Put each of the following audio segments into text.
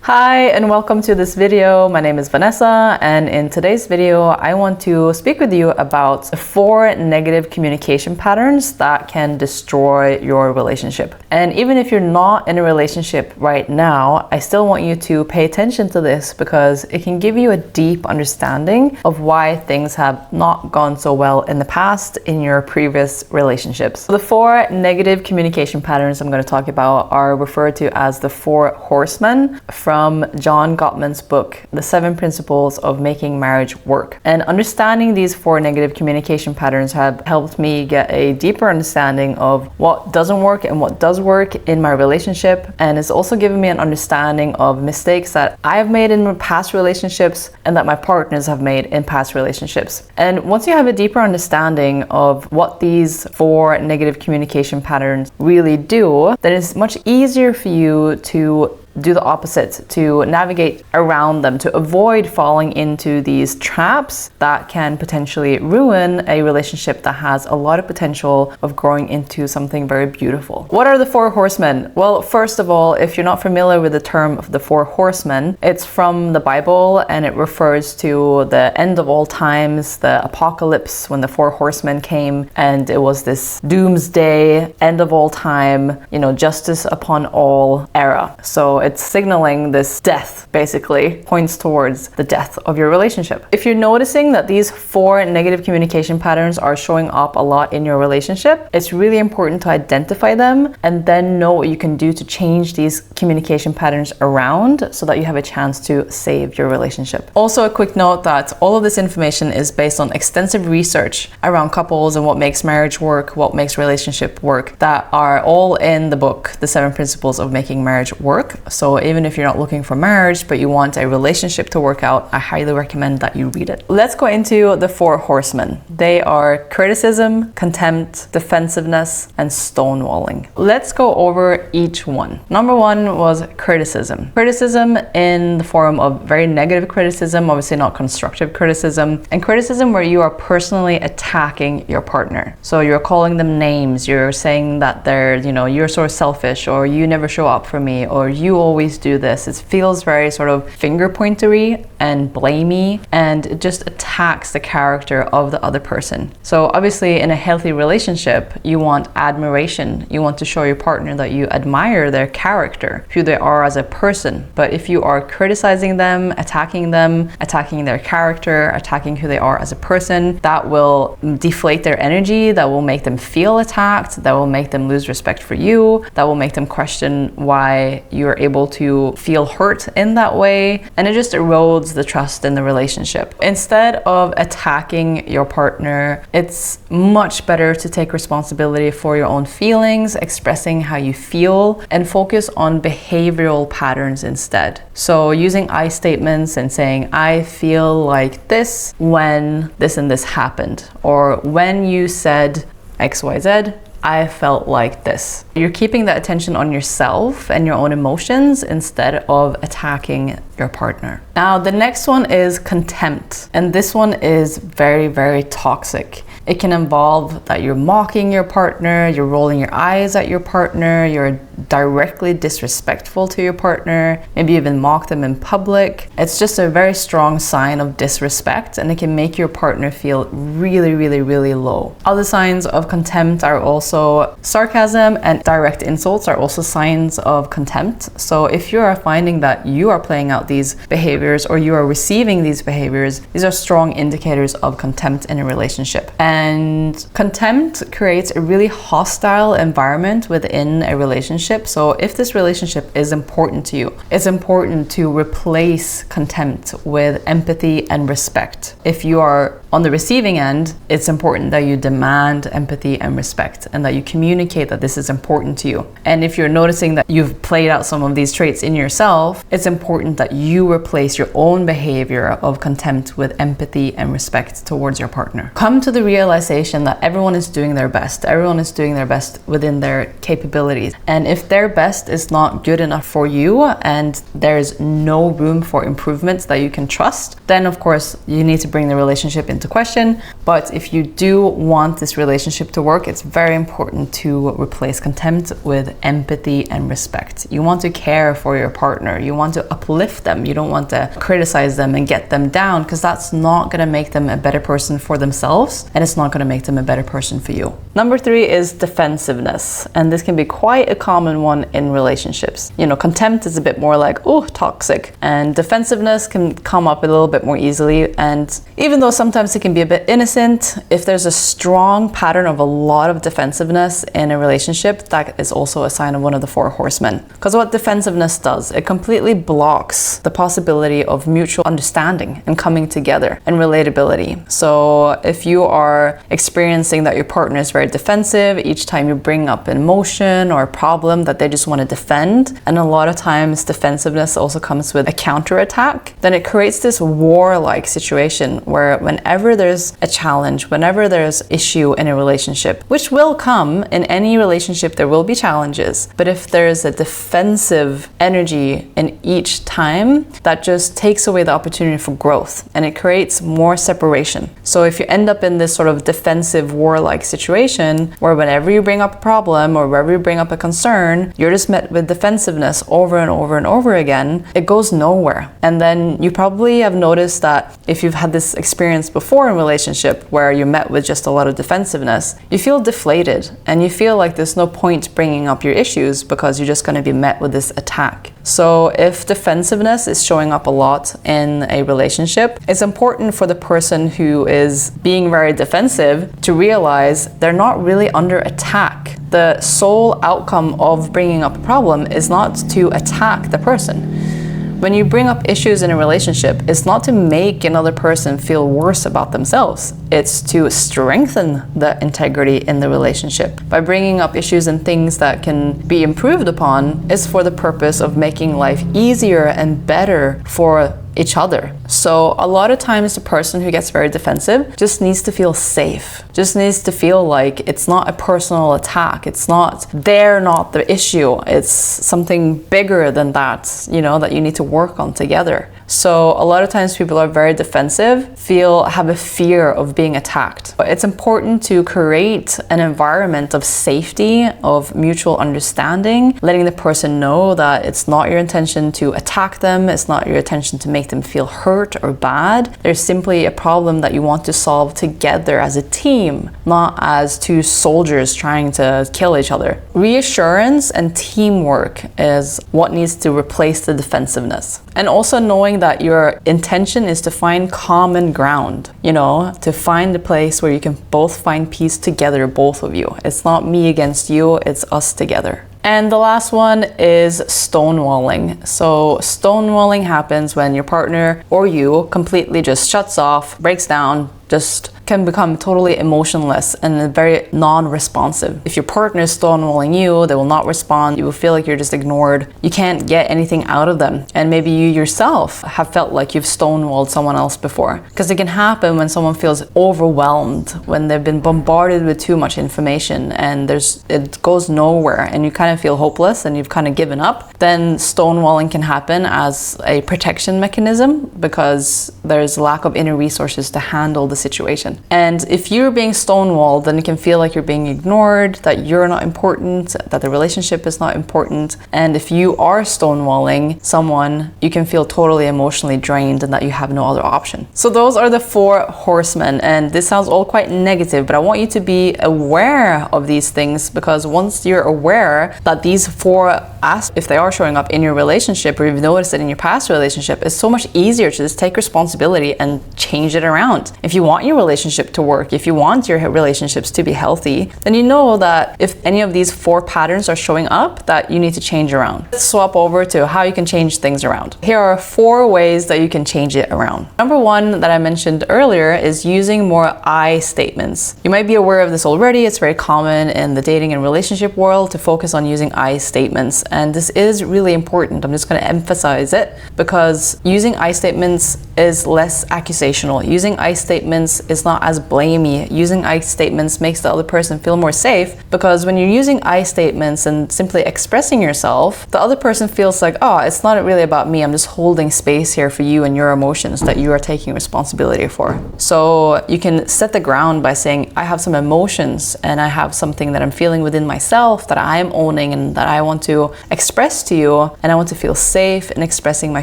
Hi and welcome to this video. My name is Vanessa, and in today's video I want to speak with you about 4 negative communication patterns that can destroy your relationship. And even if you're not in a relationship right now, I still want you to pay attention to this because it can give you a deep understanding of why things have not gone so well in the past in your previous relationships. The 4 negative communication patterns I'm going to talk about are referred to as the 4 Horsemen from John Gottman's book, The 7 Principles of Making Marriage Work. And understanding these 4 negative communication patterns have helped me get a deeper understanding of what doesn't work and what does work in my relationship. And it's also given me an understanding of mistakes that I have made in past relationships and that my partners have made in past relationships. And once you have a deeper understanding of what these 4 negative communication patterns really do, then it's much easier for you to do the opposite, to navigate around them, to avoid falling into these traps that can potentially ruin a relationship that has a lot of potential of growing into something very beautiful. What are the 4 Horsemen? Well, first of all, if you're not familiar with the term of the 4 Horsemen, it's from the Bible and it refers to the end of all times, the apocalypse, when the 4 Horsemen came, and it was this doomsday, end of all time, justice upon all era. So it's signaling this death, basically points towards the death of your relationship. If you're noticing that these 4 negative communication patterns are showing up a lot in your relationship, it's really important to identify them and then know what you can do to change these communication patterns around so that you have a chance to save your relationship. Also, a quick note that all of this information is based on extensive research around couples and what makes marriage work, what makes relationship work, that are all in the book, The 7 Principles of Making Marriage Work. So even if you're not looking for marriage, but you want a relationship to work out, I highly recommend that you read it. Let's go into the 4 Horsemen. They are criticism, contempt, defensiveness, and stonewalling. Let's go over each one. Number 1 was criticism. Criticism in the form of very negative criticism, obviously not constructive criticism, and criticism where you are personally attacking your partner. So you're calling them names, you're saying that they're, you're sort of selfish, or you never show up for me, or you always do this. It feels very sort of finger pointery and blamey, and it just attacks the character of the other person. So obviously in a healthy relationship, you want admiration. You want to show your partner that you admire their character, who they are as a person. But if you are criticizing them, attacking their character, attacking who they are as a person, that will deflate their energy, that will make them feel attacked, that will make them lose respect for you, that will make them question why you're able to feel hurt in that way, and it just erodes the trust in the relationship. Instead of attacking your partner, it's much better to take responsibility for your own feelings, expressing how you feel, and focus on behavioral patterns instead. So using I statements and saying, I feel like this when this and this happened, or when you said XYZ, I felt like this. You're keeping that attention on yourself and your own emotions instead of attacking your partner. Now, the next one is contempt. And this one is very, very toxic. It can involve that you're mocking your partner, you're rolling your eyes at your partner, you're directly disrespectful to your partner, maybe even mock them in public. It's just a very strong sign of disrespect, and it can make your partner feel really, really, really low. Other signs of contempt are also sarcasm, and direct insults are also signs of contempt. So if you are finding that you are playing out these behaviors or you are receiving these behaviors, these are strong indicators of contempt in a relationship. And contempt creates a really hostile environment within a relationship. So if this relationship is important to you, it's important to replace contempt with empathy and respect. If you are on the receiving end, it's important that you demand empathy and respect and that you communicate that this is important to you. And if you're noticing that you've played out some of these traits in yourself, it's important that you replace your own behavior of contempt with empathy and respect towards your partner. Come to the realization that everyone is doing their best. Everyone is doing their best within their capabilities. And if their best is not good enough for you and there's no room for improvements that you can trust, then of course you need to bring the relationship into into question. But if you do want this relationship to work, it's very important to replace contempt with empathy and respect. You want to care for your partner. You want to uplift them. You don't want to criticize them and get them down, because that's not going to make them a better person for themselves, and it's not going to make them a better person for you. Number 3 is defensiveness, and this can be quite a common one in relationships. You know, contempt is a bit more like, oh, toxic, and defensiveness can come up a little bit more easily. And even though sometimes it can be a bit innocent, if there's a strong pattern of a lot of defensiveness in a relationship, that is also a sign of one of the 4 horsemen. Because what defensiveness does, it completely blocks the possibility of mutual understanding and coming together and relatability. So if you are experiencing that your partner is very defensive each time you bring up an emotion or a problem that they just want to defend, and a lot of times defensiveness also comes with a counterattack, then it creates this war-like situation where whenever there's a challenge, whenever there's issue in a relationship, which will come in any relationship, there will be challenges, but if there's a defensive energy in each time, that just takes away the opportunity for growth, and it creates more separation. So if you end up in this sort of defensive war-like situation where whenever you bring up a problem or wherever you bring up a concern, you're just met with defensiveness over and over and over again, it goes nowhere. And then you probably have noticed that if you've had this experience before in relationship where you're met with just a lot of defensiveness, you feel deflated and you feel like there's no point bringing up your issues because you're just going to be met with this attack. So if defensiveness is showing up a lot in a relationship, it's important for the person who is being very defensive to realize they're not really under attack. The sole outcome of bringing up a problem is not to attack the person. When you bring up issues in a relationship, it's not to make another person feel worse about themselves. It's to strengthen the integrity in the relationship. By bringing up issues and things that can be improved upon is for the purpose of making life easier and better for each other. So a lot of times the person who gets very defensive just needs to feel safe, just needs to feel like it's not a personal attack. It's not, they're not the issue. It's something bigger than that, you know, that you need to work on together. So a lot of times people are very defensive, have a fear of being attacked. But it's important to create an environment of safety, of mutual understanding, letting the person know that it's not your intention to attack them, it's not your intention to make them feel hurt or bad. There's simply a problem that you want to solve together as a team, not as 2 soldiers trying to kill each other. Reassurance and teamwork is what needs to replace the defensiveness. And also knowing that your intention is to find common ground, you know, to find a place where you can both find peace together, both of you. It's not me against you, it's us together. And the last one is stonewalling. So stonewalling happens when your partner or you completely just shuts off, breaks down, just can become totally emotionless and very non-responsive. If your partner is stonewalling you, they will not respond. You will feel like you're just ignored. You can't get anything out of them. And maybe you yourself have felt like you've stonewalled someone else before. Because it can happen when someone feels overwhelmed, when they've been bombarded with too much information and it goes nowhere and you kind of feel hopeless and you've kind of given up. Then stonewalling can happen as a protection mechanism because there's lack of inner resources to handle the situation. And if you're being stonewalled, then it can feel like you're being ignored, that you're not important, that the relationship is not important. And if you are stonewalling someone, you can feel totally emotionally drained and that you have no other option. So those are the 4 horsemen. And this sounds all quite negative, but I want you to be aware of these things, because once you're aware that these 4 aspects, if they are showing up in your relationship or you've noticed it in your past relationship, it's so much easier to just take responsibility and change it around. If you want your relationship to work, if you want your relationships to be healthy, then you know that if any of these 4 patterns are showing up, that you need to change around. Let's swap over to how you can change things around. Here are 4 ways that you can change it around. Number 1 that I mentioned earlier is using more I statements. You might be aware of this already. It's very common in the dating and relationship world to focus on using I statements. And this is really important. I'm just going to emphasize it because using I statements is less accusational. Using I statements statements is not as blamey. Using I statements makes the other person feel more safe, because when you're using I statements and simply expressing yourself, the other person feels like, oh, it's not really about me. I'm just holding space here for you and your emotions that you are taking responsibility for. So you can set the ground by saying, I have some emotions and I have something that I'm feeling within myself that I am owning and that I want to express to you, and I want to feel safe in expressing my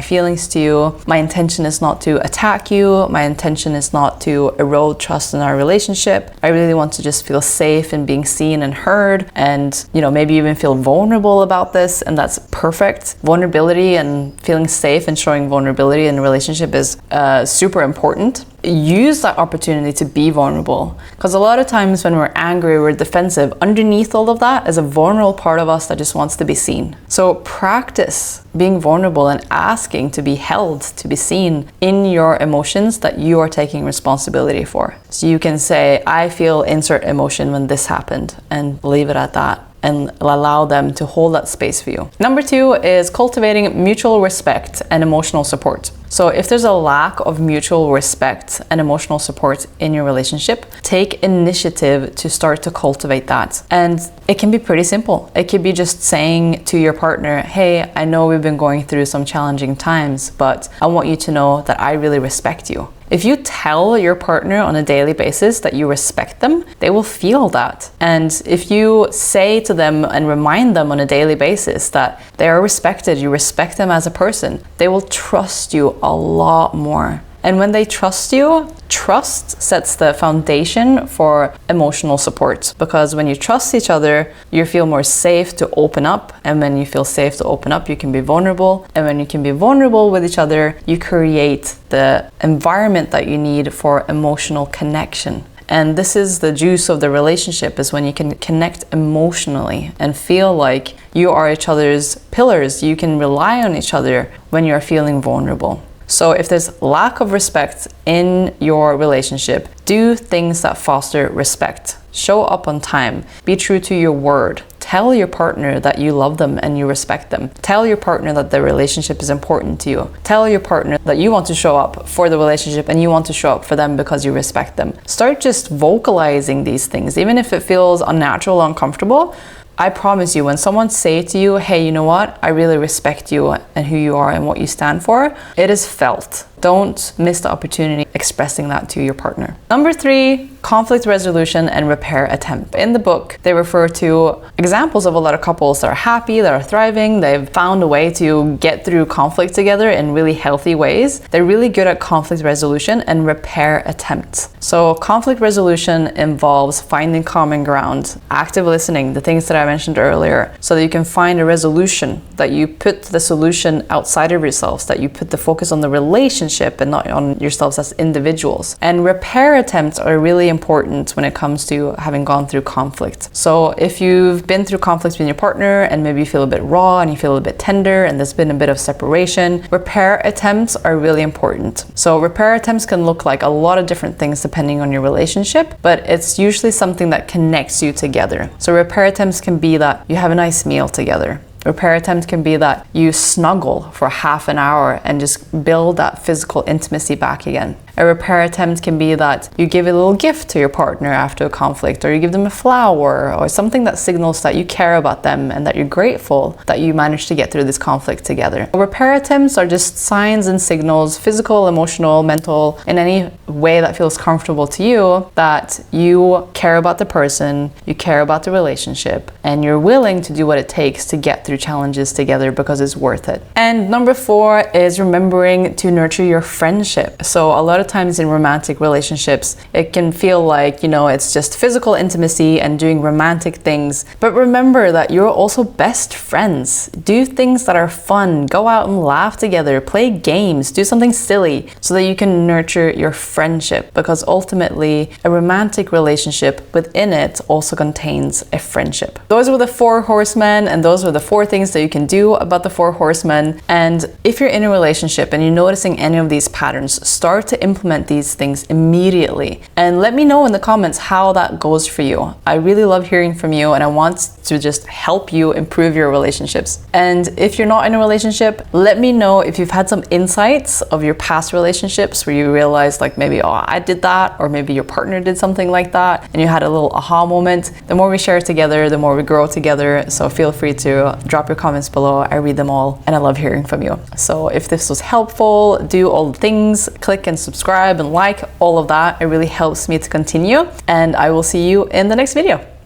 feelings to you. My intention is not to attack you. My intention is not to erode trust in our relationship. I really want to just feel safe in being seen and heard, and maybe even feel vulnerable about this, and that's perfect. Vulnerability and feeling safe and showing vulnerability in a relationship is super important. Use that opportunity to be vulnerable, because a lot of times when we're angry, we're defensive. Underneath all of that is a vulnerable part of us that just wants to be seen. So practice being vulnerable and asking to be held, to be seen in your emotions that you are taking responsibility for. So you can say, I feel insert emotion when this happened, and leave it at that, and allow them to hold that space for you. Number 2 is cultivating mutual respect and emotional support. So if there's a lack of mutual respect and emotional support in your relationship, take initiative to start to cultivate that. And it can be pretty simple. It could be just saying to your partner, hey, I know we've been going through some challenging times, but I want you to know that I really respect you. If you tell your partner on a daily basis that you respect them, they will feel that. And if you say to them and remind them on a daily basis that they are respected, you respect them as a person, they will trust you a lot more. And when they trust you, trust sets the foundation for emotional support, because when you trust each other, you feel more safe to open up. And when you feel safe to open up, you can be vulnerable. And when you can be vulnerable with each other, you create the environment that you need for emotional connection. And this is the juice of the relationship, is when you can connect emotionally and feel like you are each other's pillars. You can rely on each other when you're feeling vulnerable. So if there's lack of respect in your relationship, do things that foster respect. Show up on time. Be true to your word. Tell your partner that you love them and you respect them. Tell your partner that the relationship is important to you. Tell your partner that you want to show up for the relationship and you want to show up for them because you respect them. Start just vocalizing these things, even if it feels unnatural, uncomfortable. I promise you, when someone say to you, hey, you know what? I really respect you and who you are and what you stand for, it is felt. Don't miss the opportunity expressing that to your partner. Number 3, conflict resolution and repair attempt. In the book, they refer to examples of a lot of couples that are happy, that are thriving. They've found a way to get through conflict together in really healthy ways. They're really good at conflict resolution and repair attempts. So conflict resolution involves finding common ground, active listening, the things that I mentioned earlier, so that you can find a resolution, that you put the solution outside of yourselves, that you put the focus on the relationship and not on yourselves as individuals. And repair attempts are really important when it comes to having gone through conflict. So if you've been through conflict with your partner and maybe you feel a bit raw and you feel a bit tender and there's been a bit of separation, repair attempts are really important. So repair attempts can look like a lot of different things depending on your relationship, but it's usually something that connects you together. So repair attempts can be that you have a nice meal together. Repair attempt can be that you snuggle for half an hour and just build that physical intimacy back again. A repair attempt can be that you give a little gift to your partner after a conflict, or you give them a flower or something that signals that you care about them and that you're grateful that you managed to get through this conflict together. Repair attempts are just signs and signals, physical, emotional, mental, in any way that feels comfortable to you, that you care about the person, you care about the relationship, and you're willing to do what it takes to get through challenges together because it's worth it. And number 4 is remembering to nurture your friendship. So a lot of times in romantic relationships, it can feel like, it's just physical intimacy and doing romantic things. But remember that you're also best friends. Do things that are fun. Go out and laugh together. Play games. Do something silly so that you can nurture your friendship, because ultimately a romantic relationship within it also contains a friendship. Those were the 4 horsemen, and those were the 4 things that you can do about the 4 horsemen. And if you're in a relationship and you're noticing any of these patterns, start to implement these things immediately. And let me know in the comments how that goes for you. I really love hearing from you, and I want to just help you improve your relationships. And if you're not in a relationship, let me know if you've had some insights of your past relationships where you realized like maybe, oh, I did that, or maybe your partner did something like that and you had a little aha moment. The more we share together, the more we grow together. So feel free to drop your comments below. I read them all and I love hearing from you. So if this was helpful, do all the things, click and subscribe and like all of that. It really helps me to continue, and I will see you in the next video.